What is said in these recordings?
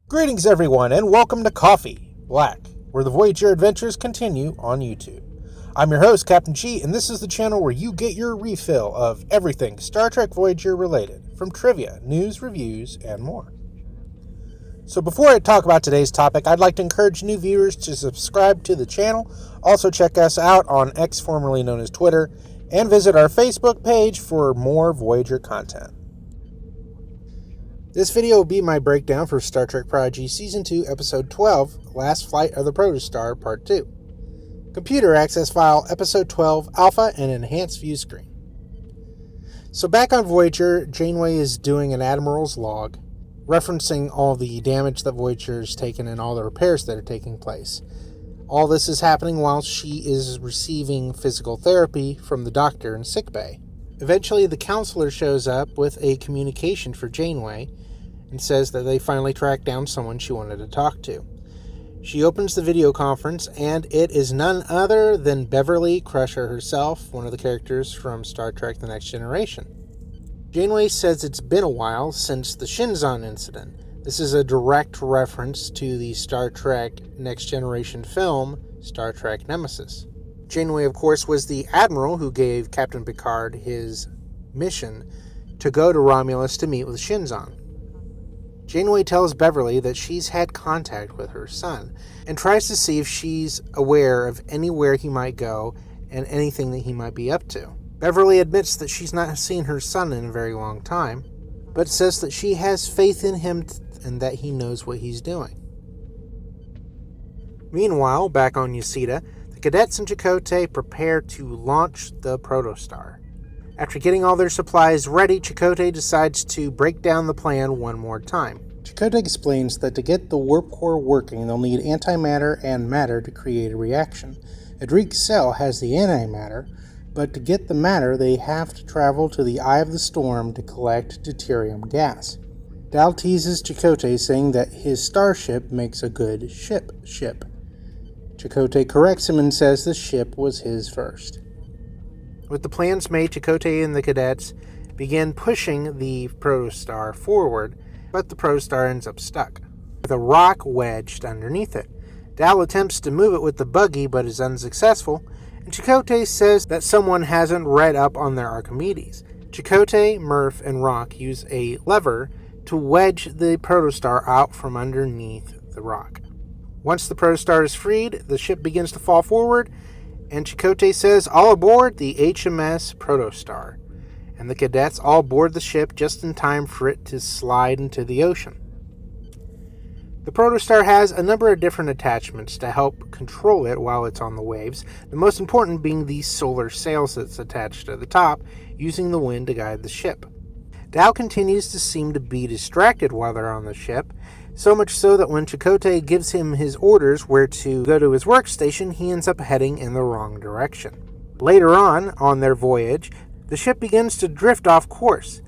Greetings everyone and welcome to Coffee Black, where the Voyager adventures continue on YouTube. I'm your host, Captain G, and this is the channel where you get your refill of everything Star Trek Voyager related, from trivia, news, reviews, and more. So before I talk about today's topic, I'd like to encourage new viewers to subscribe to the channel, also check us out on X, formerly known as Twitter, and visit our Facebook page for more Voyager content. This video will be my breakdown for Star Trek Prodigy Season 2, Episode 12, Last Flight of the Protostar, Part 2. Computer Access File, Episode 12, Alpha and Enhanced View Screen. So back on Voyager, Janeway is doing an Admiral's log, referencing all the damage that Voyager has taken and all the repairs that are taking place. All this is happening while she is receiving physical therapy from the doctor in sickbay. Eventually, the counselor shows up with a communication for Janeway and says that they finally tracked down someone she wanted to talk to. She opens the video conference, and it is none other than Beverly Crusher herself, one of the characters from Star Trek The Next Generation. Janeway says it's been a while since the Shinzon incident. This is a direct reference to the Star Trek Next Generation film, Star Trek Nemesis. Janeway, of course, was the admiral who gave Captain Picard his mission to go to Romulus to meet with Shinzon. Janeway tells Beverly that she's had contact with her son and tries to see if she's aware of anywhere he might go and anything that he might be up to. Beverly admits that she's not seen her son in a very long time, but says that she has faith in him and that he knows what he's doing. Meanwhile, back on Yesida, the cadets and Chakotay prepare to launch the Protostar. After getting all their supplies ready, Chakotay decides to break down the plan one more time. Chakotay explains that to get the warp core working, they'll need antimatter and matter to create a reaction. Adric's cell has the antimatter, but to get the matter, they have to travel to the Eye of the Storm to collect deuterium gas. Dal teases Chakotay, saying that his starship makes a good ship. Chakotay corrects him and says the ship was his first. With the plans made, Chakotay and the cadets begin pushing the Protostar forward, but the Protostar ends up stuck, with a rock wedged underneath it. Dal attempts to move it with the buggy, but is unsuccessful, and Chakotay says that someone hasn't read up on their Archimedes. Chakotay, Murph, and Rock use a lever to wedge the Protostar out from underneath the rock. Once the Protostar is freed, the ship begins to fall forward, and Chakotay says, "All aboard the HMS Protostar," and the cadets all board the ship just in time for it to slide into the ocean. The Protostar has a number of different attachments to help control it while it's on the waves, the most important being the solar sails that's attached to the top, using the wind to guide the ship. Dal continues to seem to be distracted while they're on the ship, so much so that when Chakotay gives him his orders where to go to his workstation, he ends up heading in the wrong direction. Later on their voyage, the ship begins to drift off course,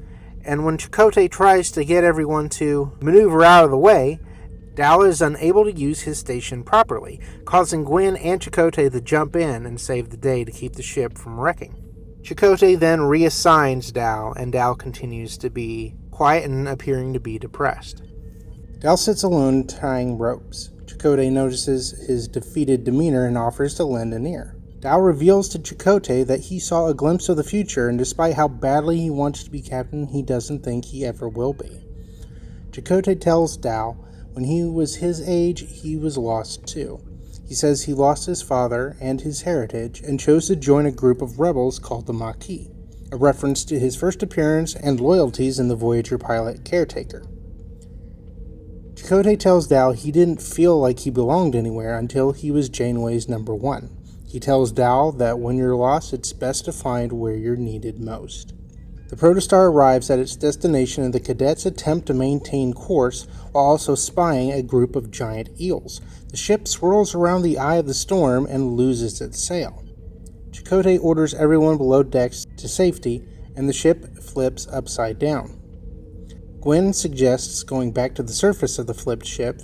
and when Chakotay tries to get everyone to maneuver out of the way, Dal is unable to use his station properly, causing Gwyn and Chakotay to jump in and save the day to keep the ship from wrecking. Chakotay then reassigns Dal, and Dal continues to be quiet and appearing to be depressed. Dal sits alone tying ropes. Chakotay notices his defeated demeanor and offers to lend an ear. Dal reveals to Chakotay that he saw a glimpse of the future, and despite how badly he wants to be captain, he doesn't think he ever will be. Chakotay tells Dal when he was his age, he was lost too. He says he lost his father and his heritage and chose to join a group of rebels called the Maquis, a reference to his first appearance and loyalties in the Voyager pilot Caretaker. Chakotay tells Dal he didn't feel like he belonged anywhere until he was Janeway's number one. He tells Dal that when you're lost, it's best to find where you're needed most. The Protostar arrives at its destination, and the cadets attempt to maintain course while also spying a group of giant eels. The ship swirls around the Eye of the Storm and loses its sail. Chakotay orders everyone below decks to safety, and the ship flips upside down. Gwyn suggests going back to the surface of the flipped ship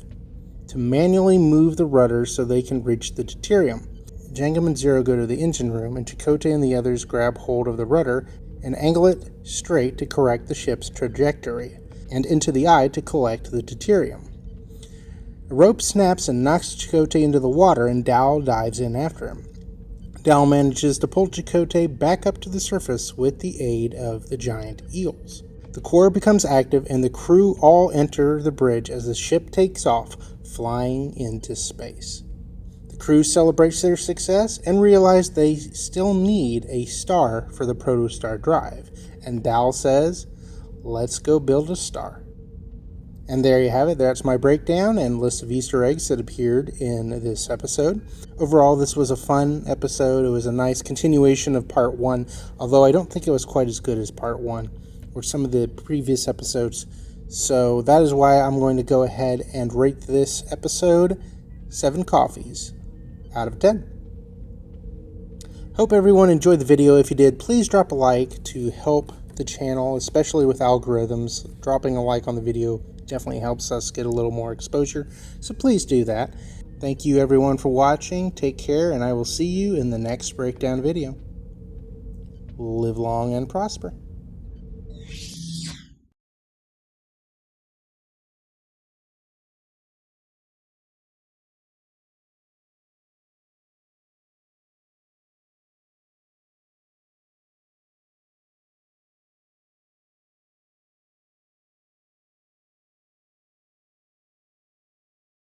to manually move the rudders so they can reach the deuterium. Jango and Zero go to the engine room, and Chakotay and the others grab hold of the rudder and angle it straight to correct the ship's trajectory, and into the eye to collect the deuterium. A rope snaps and knocks Chakotay into the water, and Dal dives in after him. Dal manages to pull Chakotay back up to the surface with the aid of the giant eels. The core becomes active, and the crew all enter the bridge as the ship takes off, flying into space. The crew celebrates their success and realize they still need a star for the protostar drive, and Dal says, "Let's go build a star." And there you have it. That's my breakdown and list of Easter eggs that appeared in this episode. Overall, this was a fun episode. It was a nice continuation of part 1, although I don't think it was quite as good as part 1 or some of the previous episodes. So that is why I'm going to go ahead and rate this episode 7 coffees out of 10. Hope everyone enjoyed the video. If you did, please drop a like to help the channel, especially with algorithms. Dropping a like on the video definitely helps us get a little more exposure, so please do that. Thank you everyone for watching. Take care, and I will see you in the next breakdown video. Live long and prosper.